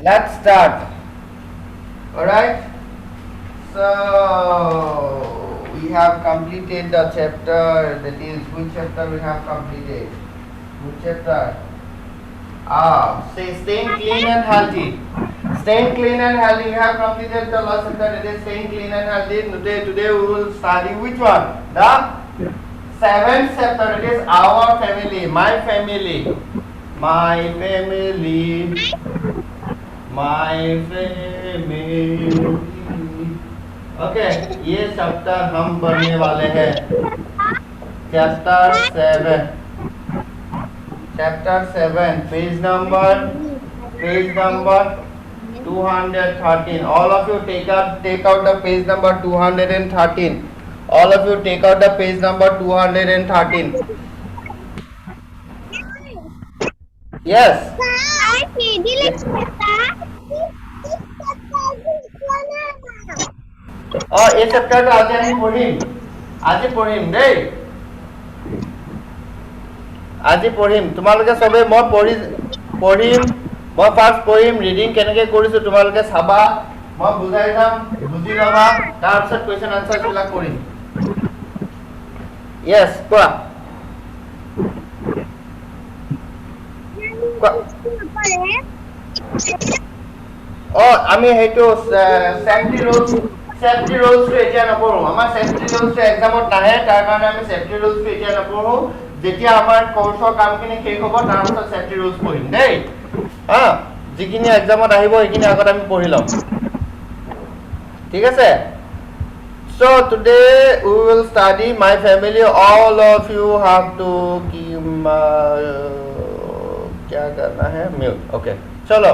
Let's start. Alright. So we have completed the chapter. That is, which chapter we have completed? Which chapter? Say staying clean and healthy. Staying clean and healthy. We have completed the last chapter. That is staying clean and healthy. Today we will study which one? The seventh chapter. It is our family, my family, my family, my family. Okay ये chapter हम पढ़ने वाले हैं chapter 7 page number 213 all of you take out the page number 213 all of you take out the page number 213 yes এই চেপ্টাৰটো আজি আমি পঢ়িম দেই আজি পঢ়িম তোমালোকে সবে মই পঢ়িম মই ফাৰ্ষ্ট পঢ়িম ৰিডিং কেনেকৈ কৰিছো তোমালোকে চাবা মই বুজাই যাম বুজি লবা তাৰ পিছত কোৱেশ্চন আনসাৰ বিলাক কৰিম ইয়েস কোৱা আমি হেইটো सेफ्टी रूल्स तो এতিয়া নপঢ়ো আমাৰ সেফটি রুলস তো এক্সামত নাহে তাৰ কাৰণে আমি সেফটি রুলস তো এতিয়া নপঢ়ো যেতিয়া আমাৰ কোৰ্সৰ কামখিনি শেষ হ'ব তাৰ পিছত সেফটি রুলস পঢ়িম দেই যিখিনি এক্সামত আহিব এইখিনি আগত আমি পঢ়ি লম ঠিক আছে so today we will study my family all of you have to क्या करना है म्यूट ओके चलो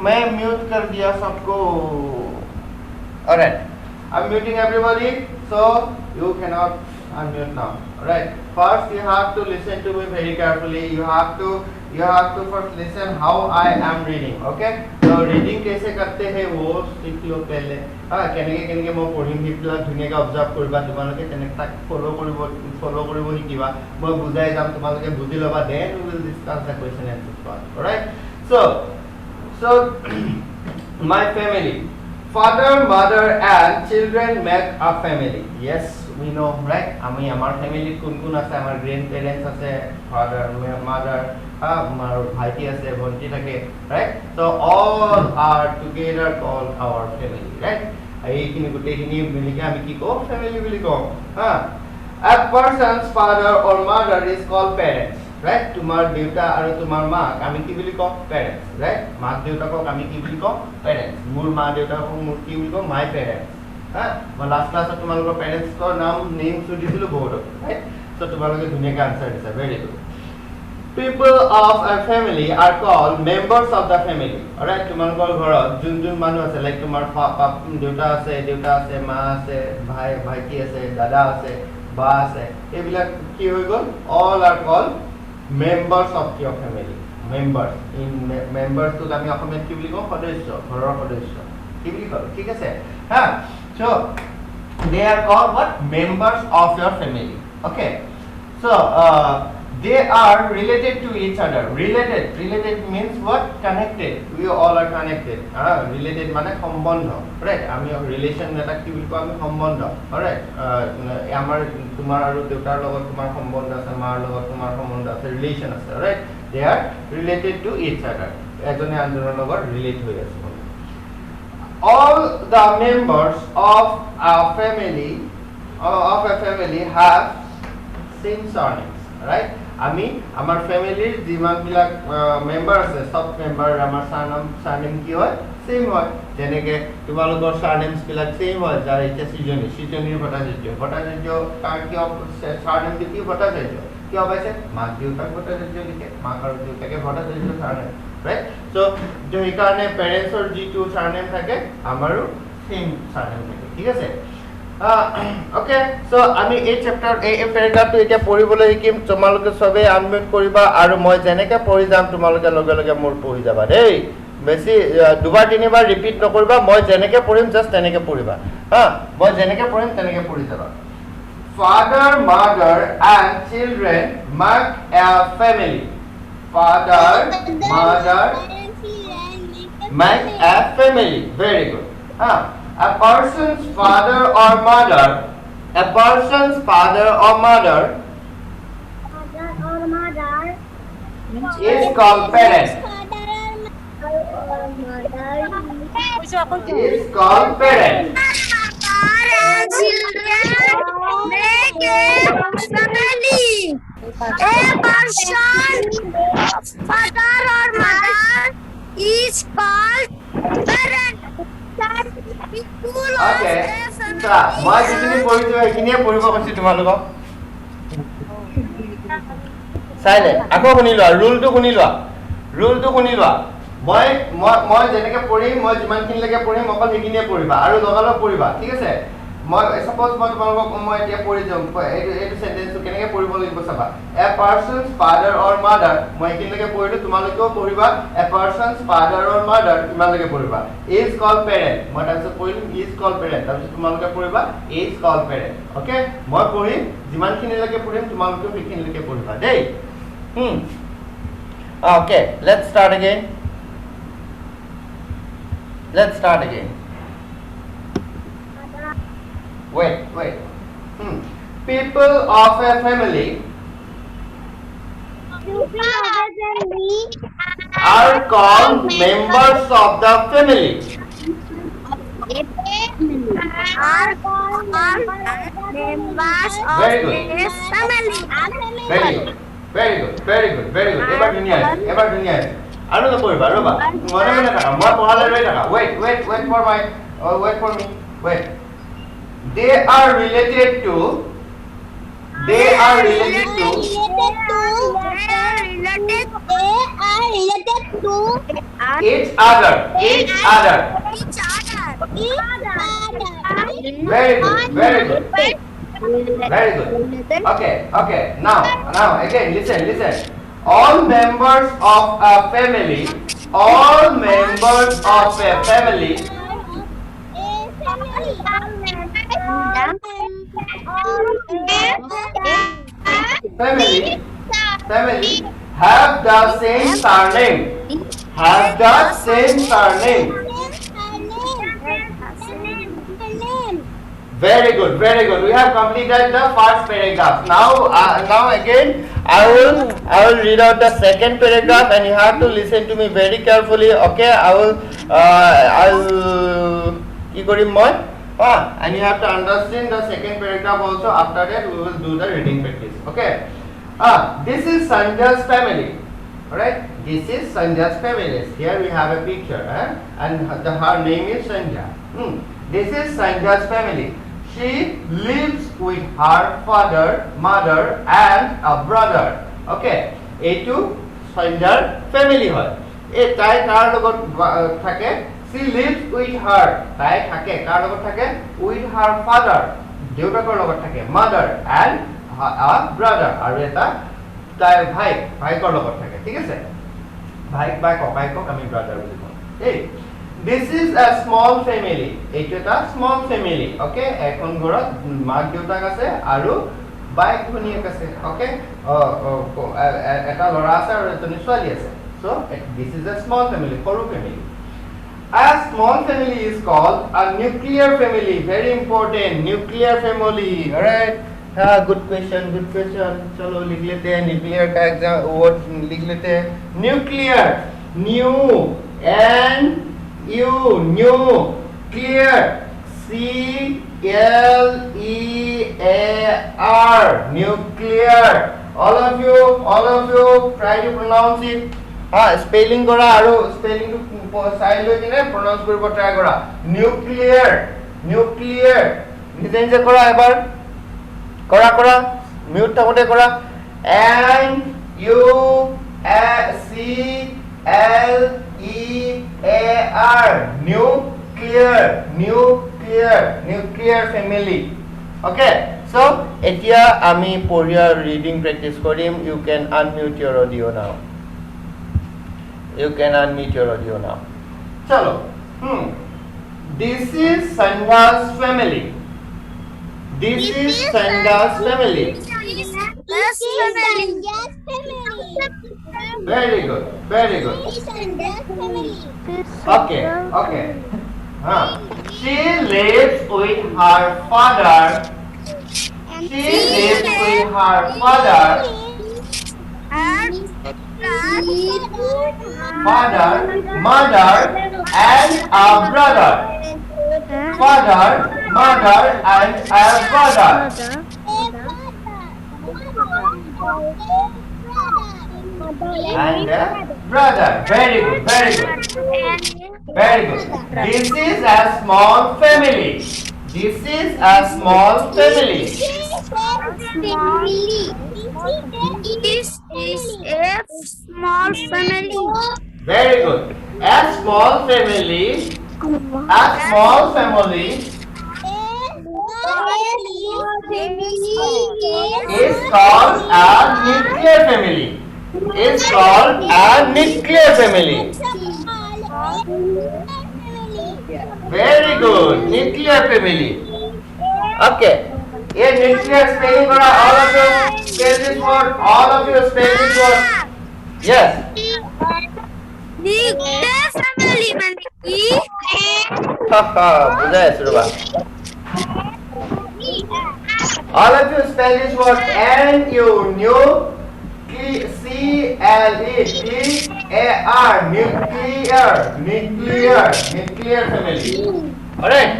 मैं म्यूट कर दिया सबको Alright, I'm muting everybody, so you cannot unmute now. Alright, first you have to listen to me very carefully. You have to first listen how I am reading. Okay? So reading कैसे करते हैं वो सीख लो पहले. केनेके मैं पढ़िम हिपला धुनियाके observe करिबा तुमालोके केनेके ताक follow करिबो हिकिबा मैं बुझाइ जाम तुमालोके बुझि लबा then we will discuss the question and answer. Alright? So my family Father, mother and children make a family. Yes, we know, right? Ami amar family kun ase amar grandparents ase father, mother, amar bhaiti ase bonti thake, right? So all are together called our family, right? Ei kini gotei kini milike ami ki ko family boli ko. A person's father or mother is called parents. Right? Tumar deuta aru tumar ma ami ki boli ko parents, right? Ma deuta ko ami ki boli ko parents. Mur ma deuta ko mur ki boli ko my parents. Ma last class tumalogo parents ko name sudisilu board, right? So tumaloge dhuniyake answer dise very good. People of a family are called members of the family. Alright, tumalogor ghorot jun manu ase like tumar deuta ase ma ase bhaiti ase dada ase ba ase ebilak ki hoi gol all are called members of your family members in members to আমি অসমীয়াত কি বুলি কওঁ সদস্য ঘৰৰ সদস্য কি বুলি কওঁ ঠিক আছে so they are called what members of your family okay so they are related to each other related means what connected we all are connected related মানে সম্বন্ধ right আমি রিলেশন এটা কি বুলি কওঁ আমি সম্বন্ধ alright আমাৰ তোমাৰ আৰু দেউতাৰ লগত তোমাৰ সম্বন্ধ আছে মাৰ লগত তোমাৰ সম্বন্ধ আছে ৰিলেশন আছে right they are related to each other এজনে আনজনৰ লগত ৰিলেট হৈ আছে all the members of a family have same surnames right আমি আমার ফ্যামিলির যিমান বিলাক মেম্বার আছে সব মেম্বার আমার সারনেম কি হয় সেম হয় যেনেকে তোমালোকৰ সারনেমস বিলাক সেম হয় যাৰ এটা সিজনীৰ ভট্টাচাৰ্য তাৰ কি সারনেম কি ভট্টাচাৰ্য কি হবাইছে মাক দেউতাক ভট্টাচাৰ্য লিখে মাক আৰু দেউতাকে ভট্টাচাৰ্য সারনেম রাইট সো যে এই কারণে প্যারেন্টসৰ যিটো সারনেম থাকে আমাৰো সেম সারনেম থাকে ঠিক আছে okay so আমি এই চ্যাপ্টার এই প্যাৰাগ্ৰাফটো এতিয়া পঢ়িবলৈ শিকিম তোমালোকে সবে আনমিউট কৰিবা আৰু মই যেনেকৈ পঢ়ি যাম তোমালোকে লগে লগে মোৰ পঢ়ি যাবা দেই বেছি দুবাৰ তিনিবাৰ ৰিপিট নকৰিবা মই যেনেকৈ পঢ়িম জাস্ট তেনেকৈ পঢ়িবা মই যেনেকৈ পঢ়িম তেনেকৈ পঢ়ি যাবা father mother and children make a family father mother Make a family. Very good. A person's father or mother. A person's father or mother is called parent. Is called parent. Parents make a family. A person, father or mother, is called parent. People of Okay. a চোৱা মই family যিখিনি পঢ়িছো সেইখিনিয়ে পঢ়িব কৈছো তোমালোকক চাইলে আকৌ শুনি লোৱা ৰুলটো শুনি লোৱা মই যেনেকৈ পঢ়িম মই যিমানখিনিলৈকে পঢ়িম অকল সেইখিনিয়ে পঢ়িবা আৰু লগালগ পঢ়িবা ঠিক আছে মই সাপোজ মই তোমালোকক মই এতিয়া পঢ়ি যাম এইটো সেন্টেন্সটো কেনেকৈ পঢ়িব লাগিব চাবা এ পাৰ্সনছ ফাদাৰ অৰ মাদাৰ মই এইখিনিলৈকে পঢ়িলো তোমালোকেও পঢ়িবা এ পাৰ্সনছ ফাদাৰ অৰ মাদাৰ কিমানলৈকে পঢ়িবা ইজ কল পেৰেণ্ট মই তাৰপিছত পঢ়িম ইজ কল পেৰেণ্ট তাৰপিছত তোমালোকে পঢ়িবা ইজ কল পেৰেণ্ট অ'কে মই পঢ়িম যিমানখিনিলৈকে পঢ়িম তোমালোকেও সেইখিনিলৈকে পঢ়িবা দেই Okay, let's start again. Wait. People of a family are called members of the family. are called members of Very good. a family. Very good. এবাৰ ধুনীয়া আৰু নপঢ়িবা ৰবা মনে থাকা মই পঢ়ালে ৰৈ থাকা wait for me they are related to each other. Very good. Okay. Now again listen. All members of a family have the same surname. Very good. We have completed the first paragraph. Now again, I will read out the second paragraph, and you have to listen to me very carefully. Okay, I'll and you have to understand the second paragraph also. After that, we will do the reading practice. Okay. This is Sanja's family. Alright. This is Sanja's family. Here we have a picture, and her name is Sanja. This is Sanja's family. She lives with her father, mother, and a brother. Okay, এইটো Sanjar family হয় এই তাই কাৰ লগত থাকে she lives with her তাই থাকে কাৰ লগত থাকে with her father দেউতাকৰ লগত থাকে mother and a brother আৰু এটা তাইৰ ভাইকৰ লগত থাকে ঠিক আছে ভাইক বা ককাইকক আমি brother বুলি কওঁ এই This is a small family. এইটো এটা small family. Okay? এখন ঘৰত মাক দেউতাক আছে আৰু বাইক ভনীয়েক আছে. Okay? এটা ল'ৰা আছে আৰু এজনী ছোৱালী আছে. So, this is a small family, সৰু family. A small family is called a nuclear family. Very important. Nuclear family. Alright? Good question. चलो लिख लेते हैं nuclear का एग्जाम वर्ड लिख लेते हैं. Nuclear. Nuclear. CLEAR. Nuclear. All of you try to pronounce it. Spelling kora aru spelling to side loi kine pronounce koribo try kora. Nuclear. Nitenje kora ebar. Kora. Mute thakote kora. NUCLEAR. Nuclear family. Okay, so etia ami poria reading practice korim. You can unmute your audio now. Chalo. This is Sanja's family. Very good. Very good. Okay. Okay. She lives with her father. She lives with her father, father, mother, and a brother. Father, mother, and a brother. And a brother. Very good. Very good. Very good. This is a small family. This is a small family. This is a small family. Very good. A small family. A small family is called a nuclear family. Is called a nuclear family. Very good. Nuclear family. Okay. A nuclear spelling for all of you spell this word. All of you spell this word. Yes. Nuclear family মানে কি? বুঝা আছে রবা। All of you spell this word N-U-C-L-E-T-A-R. Nuclear. Nuclear. Nuclear family. Alright.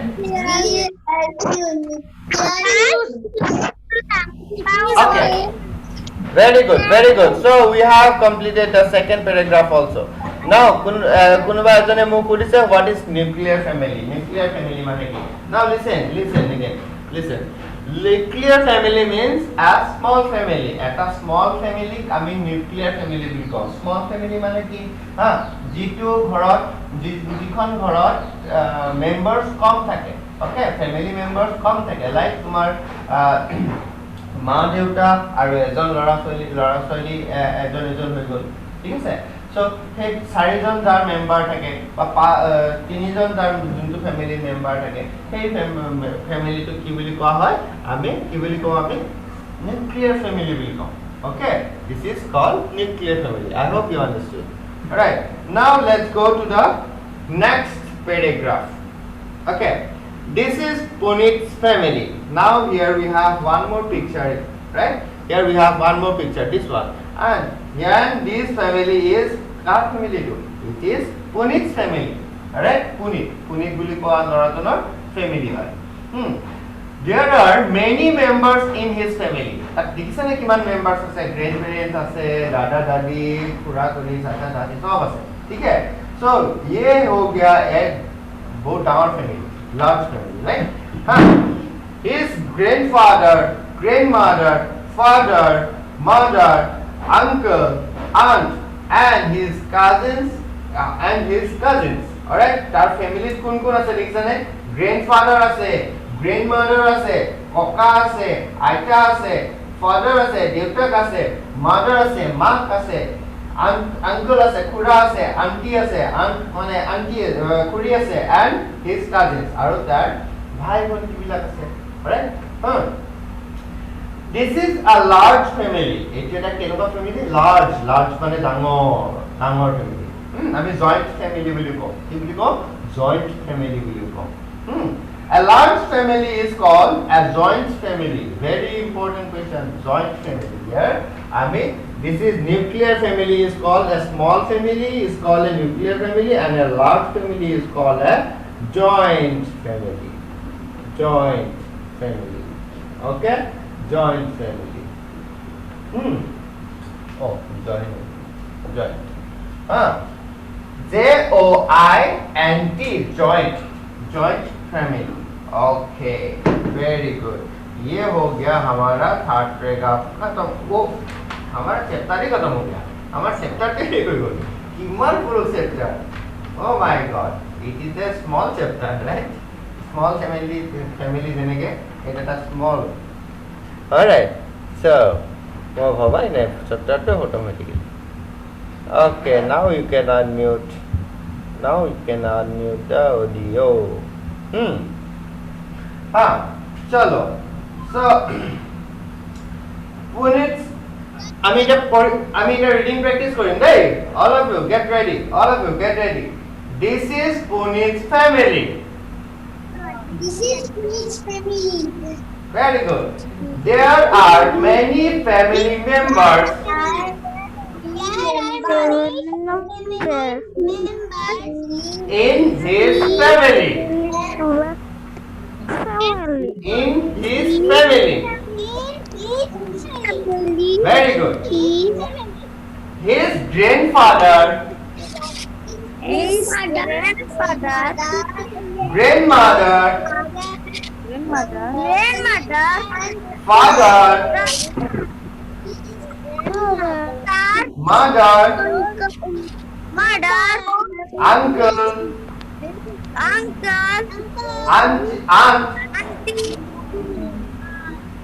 Okay. Very good. Very good. So we have completed the second paragraph also. Now, কোনোবা এজনে মোক সুধিছে what is nuclear family? Nuclear family মানে কি? Now listen again. Listen. Nuclear family means a small family. Eta small family আমি nuclear family বুলি কওঁ. Small family মানে কি? যিটো ঘৰত যিখন ঘৰত members কম থাকে. Okay, family members কম থাকে. Like তোমাৰ মা দেউতা আৰু এজন ল'ৰা ছোৱালী এজন হৈ গ'ল. ঠিক আছে? So সেই চাৰিজন যাৰ মেম্বাৰ থাকে বা তিনিজন যাৰ যোনটো ফ্যামিলি মেম্বাৰ থাকে সেই ফ্যামিলিটো কি বুলি কোৱা হয় আমি কি বুলি কওঁ আমি নিউক্লিয়াৰ ফ্যামিলি বুলি কওঁ okay this is called nuclear family I hope you understood all right now let's go to the next paragraph okay this is Punit's family now here we have one more picture right here we have one more picture this one and here this family is our family too. It is Punit's family. Alright? Punit বুলি কোৱা ল'ৰাজনৰ family হয়. There are many members in his family. তাত দেখিছানে কিমান members আছে? Grandparents আছে, দাদা দাদি, খুৰা খুৰী, চাচা চাচী সব আছে. ঠিক আছে? So ये हो गया एक बहुत डाঙৰ family, large family, right? His grandfather, grandmother, father, mother, uncle, aunt and his cousins all right tar family কোন কোন আছে দেখিছানে grandfather আছে grandmother আছে ককা আছে আইতা আছে father আছে দেউতাক আছে mother আছে মাক আছে uncle আছে খুৰা আছে auntie আছে মানে auntie খুৰী আছে and his cousins আৰু তাৰ ভাই ভন্টি বিলাক আছে all right This is a large family. It is a কেনেকুৱা family? Large মানে ডাঙৰ family. আমি joint family বুলি কওঁ. কি বুলি কওঁ? Joint family বুলি কওঁ. A large family is called a joint family. Very important question. Joint family. Here, this is nuclear family is called a small family is called a nuclear family and a large family is called a joint family. Joint family. Okay? Joint family. Oh, joint. Joint. Joint family. Okay. Very good. ये हो गया हमारा third paragraph खत्म वो हमारा chapter ही खत्म हो गया हमारा चैप्टर ही हो गया किमान पूरा chapter Oh my God. It is a small chapter, right? Small family देने के it is a small. Alright, so chapter automatically. Okay, now you can unmute. The audio. Chalo. So Punit's আমি এটা reading practice করিম দেই all of you get ready this is Punit's family This is Punit's family. very good there are many family members in his family very good his grandfather grandmother father mother uncle aunt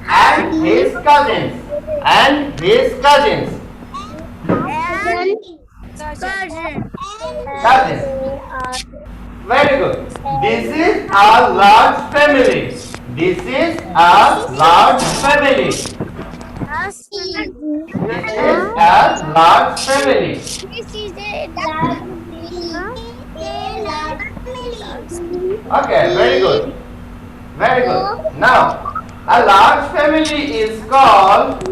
and his cousins cousins very good this is a large family this is a large family okay very good now a large family is called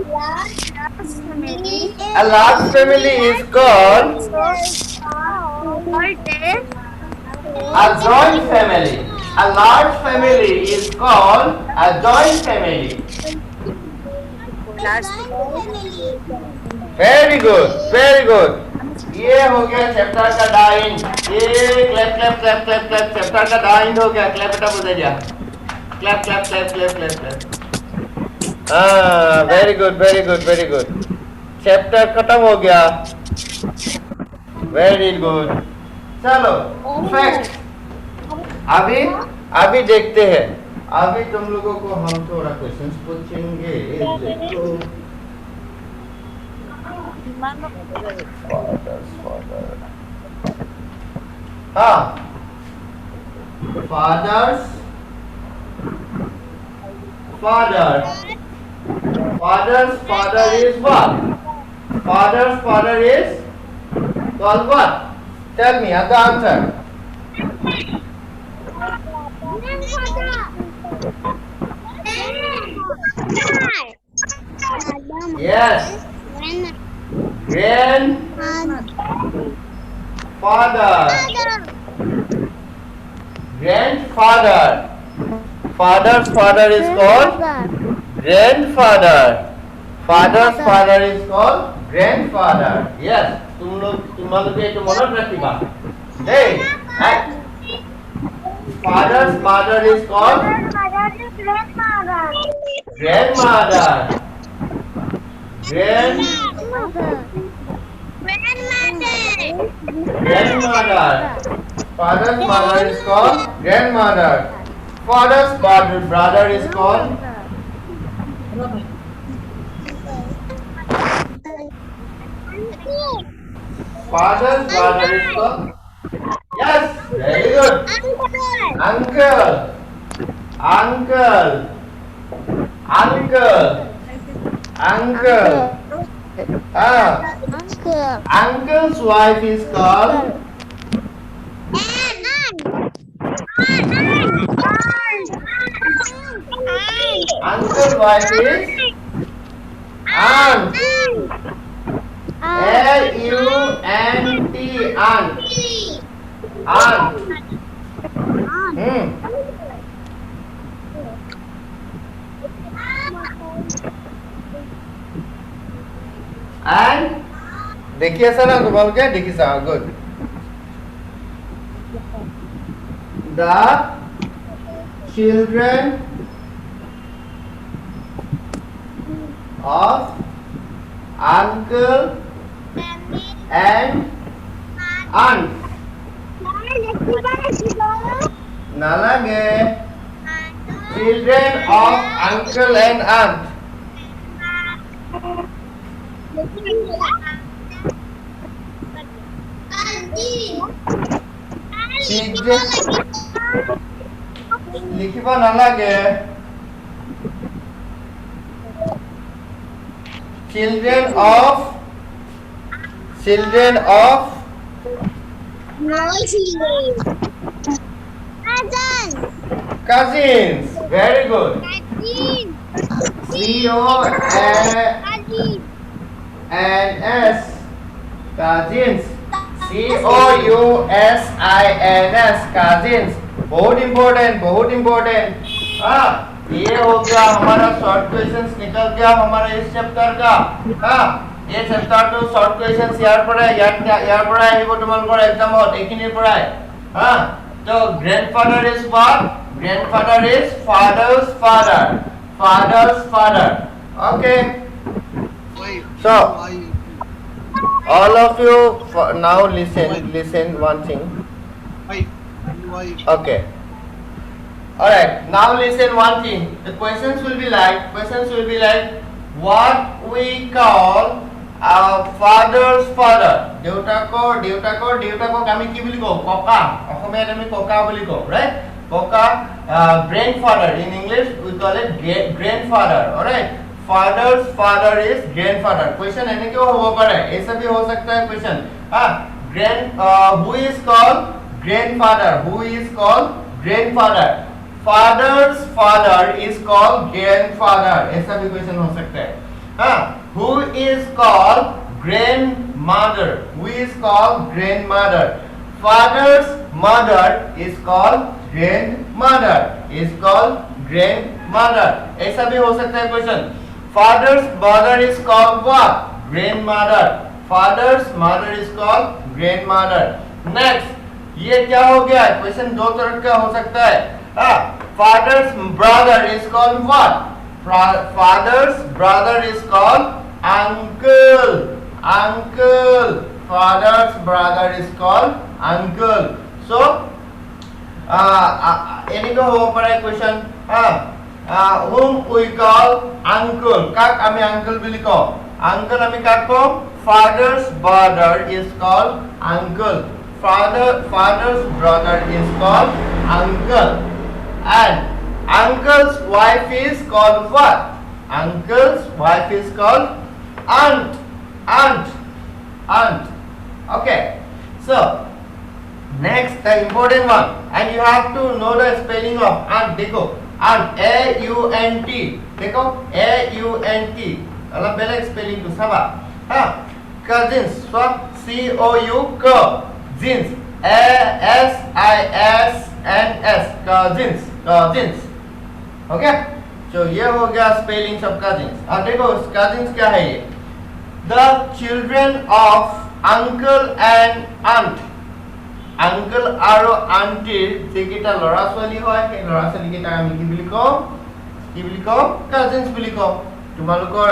a joint family a large family is called a joint family very good ये हो गया chapter का डाइंड ये clap chapter का डाइंड हो गया clap बेटा बोल दिया क्लैप हाँ वेरी गुड चैप्टर खत्म हो गया वेरी गुड चलो फैक्ट अभी देखते हैं अभी तुम लोगों को हम थोड़ा क्वेश्चंस पूछेंगे देखो हाँ fathers father is what father is called what tell me the answer yes grandfather father's father is called grandfather father's father is called grandfather yes तुम्हारे तो मনত रखिबा hey father's mother is called grandmother father's mother is called grandmother father's brother is called father's brother is called yes very good uncle uncle's wife is called uncle's wife is aunt aunt and देखिए sir ना बोल के देखिए sir good the children of uncle and aunt nalage children of uncle and aunt লিখিব নালাগে children of Noisy. Cousin. cousins. Very good. Cousin. COUNS cousins. COUSINS cousins. बहुत important. हाँ, ये हो गया हमारा शॉर्ट क्वेश्चंस निकल गया हमारा इस चैप्टर का. हाँ, ये चैप्टर तो शॉर्ट क्वेश्चंस यार पढ़ा है यार पढ़ा है वो तुम्हारे एग्जाम हो देखने पढ़ा है. हाँ, तो grandfather is what? Grandfather is father's father. Okay. So all of you now listen one thing. Okay. Alright, now listen one thing. The questions will be like what we call our father's father. দেউতাকক আমি কি বুলি কওঁ? ককা. অসমীয়াত আমি ককা বুলি কওঁ, right? Kaka, grandfather. In English, we call it grandfather. Alright. Father's father is grandfather. Question ऐसे क्यों हो पा रहा है? ऐसा भी हो सकता है question. हाँ, who is called grandfather? Father's father is called grandfather. ऐसा भी question हो सकता है. हाँ, who is called grandmother? Father's mother is called grandmother. ऐसा भी हो सकता है question. Father's mother is called what? Grandmother. Next, ये क्या हो gaya? Question दो तरह का हो सकता है. Father's brother is called what? Father's brother is called uncle. Father's brother is called uncle. So any को हो पड़ा है question. Whom we call uncle. काक आमी uncle भी लिखो. Uncle आमी काक को father's brother is called uncle. Father's brother is called uncle. And uncle's wife is called what? Uncle's wife is called aunt. Okay. So next, the important one, and you have to know the spelling of aunt. देखो aunt, AUNT. देखो AUNT. अलग बेलेग spelling तो सब हाँ. Cousins, so COU cousins. ASISNS cousins. Okay. So ये हो गया spelling सब cousins. अब देखो cousins क्या है ये? The children of uncle and aunt. Uncle আৰু auntie যেকেইটা ল'ৰা ছোৱালী হয় সেই ল'ৰা ছোৱালী কেইটা আমি কি বুলি কওঁ cousins বুলি কওঁ. তোমালোকৰ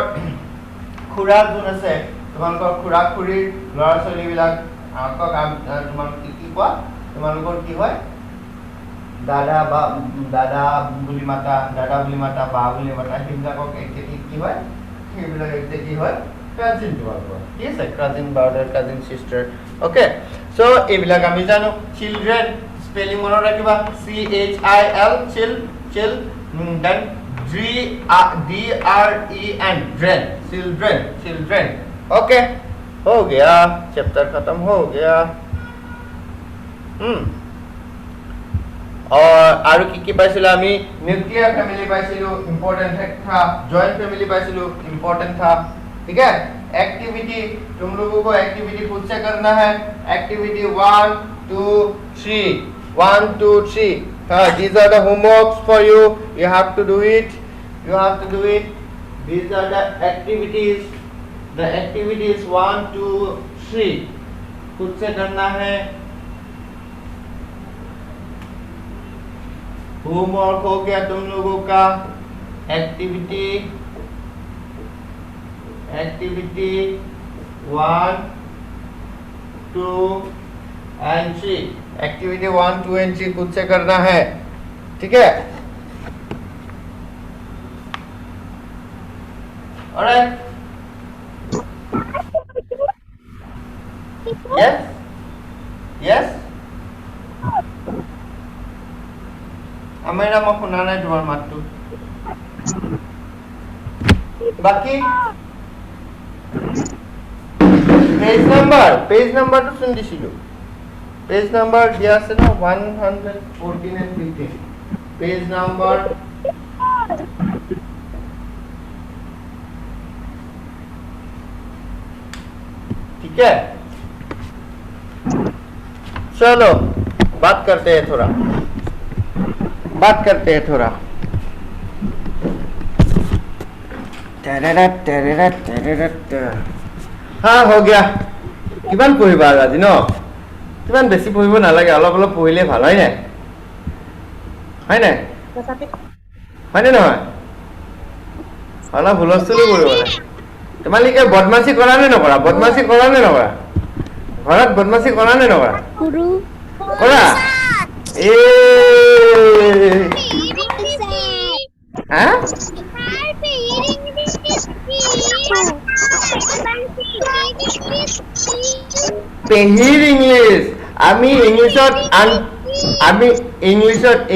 খুৰা যোন আছে তোমালোকৰ খুৰা খুৰীৰ ল'ৰা ছোৱালী বিলাক তোমালোক কি কোৱা তোমালোকৰ কি হয় দাদা বুলি মাতা বা বুলি মাতা সেইবিলাকক একজেক্টলি কি হয় সেইবিলাক একজেক্টলি হয় cousin তোমালোকৰ. Yes, cousin brother, cousin sister. Okay. So এইবিলাক আমি জানো. Children spelling মনত ৰাখিবা CHIL then DREN children. Okay. हो गया चैप्टर खत्म हो गया. और কি পাইছিলো আমি নিউক্লিয়ার फैमिली পাইছিলো ইম্পর্টেন্ট था. जॉइंट फैमिली पाइছিলো इम्पोर्टेंट था. ठीक है. एक्टिविटी तुम लोगों को एक्टिविटी खुद से करना है. Activity 1 2 3 these are the homeworks for you. You have to do it. These are the activities. The activities 1 2 3 खुद से करना है. होमवर्क हो गया तुम लोगों का. Activity 1 2 and 3. एक्टिविटी 1 2 and 3 खुद से करना है. ठीक है. Alright. Yes. Amera mo শুনা নাই তোমাৰ মাতটো. বাকি পেজ নাম্বাৰটো চোন দিছিলোঁ পেজ নাম্বাৰ দিয়া আছে ন 114 and 15 পেজ নাম্বাৰ ठीक है चलो बात करते हैं थोड़ा हाँ हो गया কিমান পঢ়িবা আজি ন কিমান বেছি পঢ়িব নালাগে অলপ অলপ পঢ়িলে ভাল হয় নাই হয়নে নহয় অলপ হুলস্থুলো কৰিব লাগে তোমালোকে বদমাছি কৰা নে নকৰা ঘৰত বদমাছি কৰা নে নকৰা কৰা এ হা পেহিৰ ইংলিছ আমি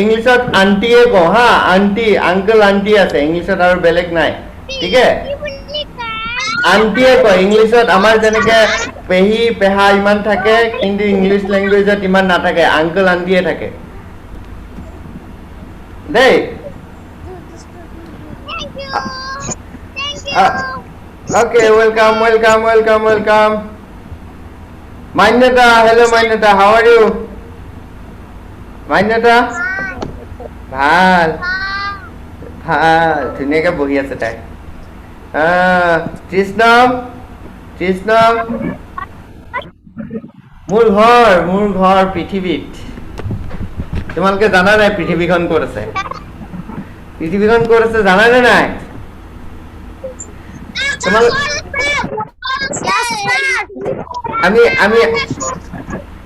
ইংলিছত আন্টিয়ে কওঁ হা আন্টি আংকল আন্টি আছে ইংলিছত আৰু বেলেগ নাই ঠিক আছে আন্টিয়ে কয় ইংলিছত আমাৰ যেনেকে পেহী পেহা ইমান থাকে কিন্তু ইংলিছ লেংগুৱেজত ইমান নাথাকে আংকল আন্টিয়ে থাকে দেই Okay, welcome. Mainata, hello Mainata, how are you? Mainata? ভাল ধুনীয়াকে বহি আছে তাই তৃষ্ণম মোৰ ঘৰ পৃথিৱীত তোমালোকে জানা নাই পৃথিৱীখন ক'ত আছে জানা নে নাই আমি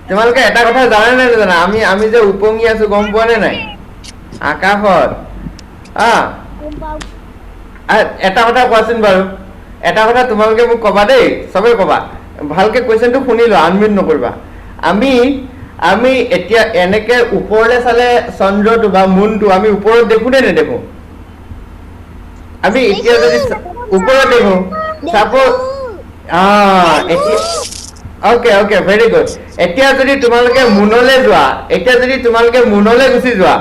তোমালোকে এটা কথা জানা নে নাজানা আমি যে উপঙি আছো গম পোৱা নে নাই আকাশত এটা কথা কোৱাচোন বাৰু এটা কথা তোমালোকে মোক কবা দেই চবে কবা ভালকে কুৱেশ্যনটো শুনি লোৱা আনমিউট নকৰিবা আমি এতিয়া এনেকে ওপৰলে চালে চন্দ্ৰটো বা মুনটো আমি ওপৰত দেখো নে নেদেখো আমি এতিয়া যদি ওপৰত দেখো সাপোজ ওকে ভেৰি গুড এতিয়া যদি তোমালোকে মুনলে গুচি যোৱা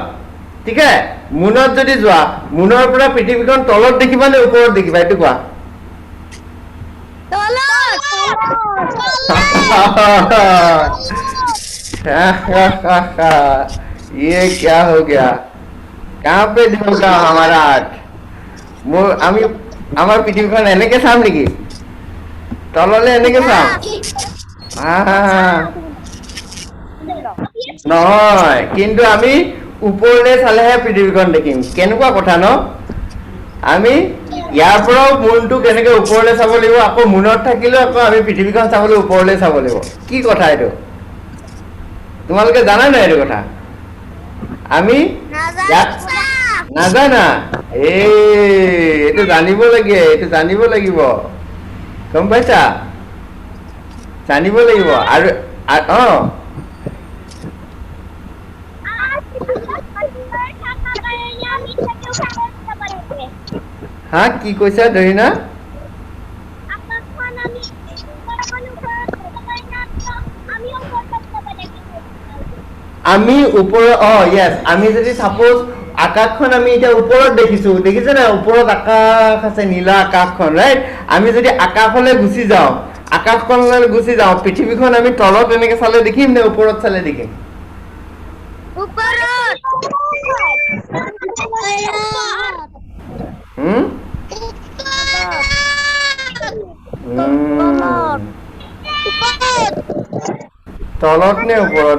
ঠিক আছে মুনত যদি যোৱা মুনৰ পৰা পৃথিৱীখন তলত দেখিবা নে ওপৰত দেখিবা এইটো কোৱা ये क्या हो गया कहाँ पे ढूंढा हमारा आर्ट আমি আমার পৃথিবীখন এনেকে চাম নেকি তললে এনেকে চাম নহয় কিন্তু আমি ওপৰলে চালেহে পৃথিৱীখন দেখিম কেনেকুৱা কথা ন আমি ইয়াৰ পৰাও মুনটো কেনেকে ওপৰলে চাব লাগিব আকৌ মুনত থাকিলেও আকৌ আমি পৃথিৱীখন চাবলৈ ওপৰলে চাব লাগিব কি কথা এইটো তোমালোকে জানা নাই এইটো কথা আমি নাজানা এইটো জানিব লাগিব গম পাইছা জানিব লাগিব আৰু হা কি কৈছা দৰিনা আমি ওপৰত য়েছ আমি যদি সাপোজ আকাশখন আমি এতিয়া ওপৰত দেখিছে না ওপৰত আকাশ আছে নীলা আকাশখন ৰাইট আমি যদি আকাশলৈ গুচি যাওঁ পৃথিৱীখন আমি তলত এনেকে চালে দেখিম নে ওপৰত চালে দেখিম তলত নে ওপৰত